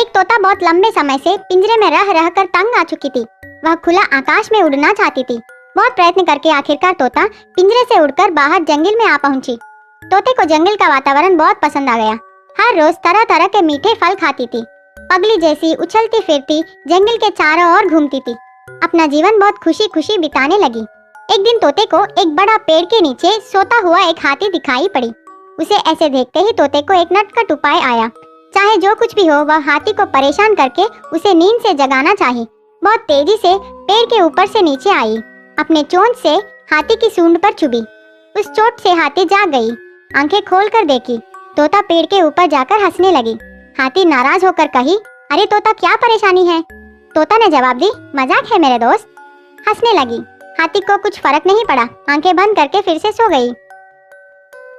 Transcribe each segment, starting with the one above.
एक तोता बहुत लंबे समय से पिंजरे में रह रह कर तंग आ चुकी थी। वह खुला आकाश में उड़ना चाहती थी। बहुत प्रयत्न करके आखिरकार तोता पिंजरे से उड़कर बाहर जंगल में आ पहुंची। तोते को जंगल का वातावरण बहुत पसंद आ गया। हर रोज तरह तरह के मीठे फल खाती थी। पगली जैसी उछलती फिरती जंगल के चारों ओर घूमती थी। अपना जीवन बहुत खुशी खुशी बिताने लगी। एक दिन तोते को एक बड़ा पेड़ के नीचे सोता हुआ एक हाथी दिखाई पड़ी। उसे ऐसे देखते ही तोते को एक नटखट उपाय आया। चाहे जो कुछ भी हो, वह हाथी को परेशान करके उसे नींद से जगाना चाहिए। बहुत तेजी से पेड़ के ऊपर से नीचे आई। अपने चोंच से हाथी की सूंड पर चुभी। उस चोट से हाथी जाग गई। आंखें खोलकर देखी। तोता पेड़ के ऊपर जाकर हंसने लगी। हाथी नाराज होकर कही, अरे तोता, क्या परेशानी है? तोता ने जवाब दी, मजाक है मेरे दोस्त। हंसने लगी। हाथी को कुछ फर्क नहीं पड़ा। आंखें बंद करके फिर से सो गई।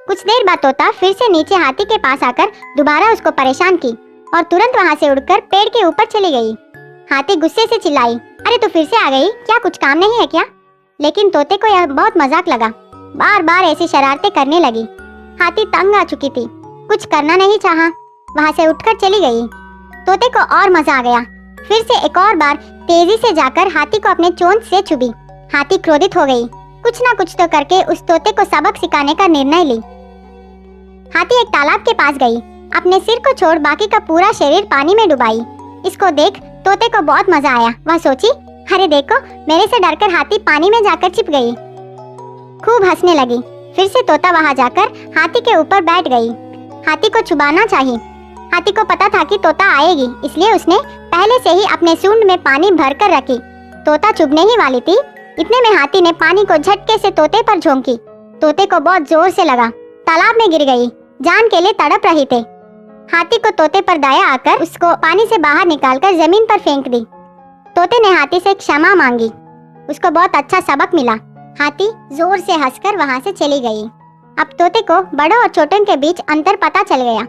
कुछ देर बाद तोता फिर से नीचे हाथी के पास आकर दोबारा उसको परेशान की और तुरंत वहां से उड़कर पेड़ के ऊपर चली गई। हाथी गुस्से से चिल्लाई, अरे तू फिर से आ गई? क्या कुछ काम नहीं है क्या? लेकिन तोते को यह बहुत मजाक लगा। बार बार ऐसी शरारतें करने लगी। हाथी तंग आ चुकी थी। कुछ करना नहीं चाहा। वहां से उठकर चली गई। तोते को और मजा आ गया। फिर से एक और बार तेजी से जाकर हाथी को अपने चोंच से चुभी। हाथी क्रोधित हो गई। कुछ ना कुछ तो करके उस तोते को सबक सिखाने का निर्णय ली। हाथी एक तालाब के पास गई। अपने सिर को छोड़ बाकी का पूरा शरीर पानी में डुबाई। इसको देख तोते को बहुत मजा आया। वह सोची, अरे देखो, मेरे से डरकर हाथी पानी में जाकर छिप गई। खूब हंसने लगी। फिर से तोता वहां जाकर हाथी के ऊपर बैठ गई। हाथी को छुपाना चाहिए। हाथी को पता था कि तोता आएगी, इसलिए उसने पहले से ही अपने सूंड में पानी भर कर रखी। तोता चुभने ही वाली थी। इतने में हाथी ने पानी को झटके से तोते पर झोंकी। तोते को बहुत जोर से लगा। तालाब में गिर गई। जान के लिए तड़प रही थे। हाथी को तोते पर दया आकर उसको पानी से बाहर निकालकर जमीन पर फेंक दी। तोते ने हाथी से क्षमा मांगी। उसको बहुत अच्छा सबक मिला। हाथी जोर से हंसकर वहां से चली गई। अब तोते को बड़ों और छोटों के बीच अंतर पता चल गया।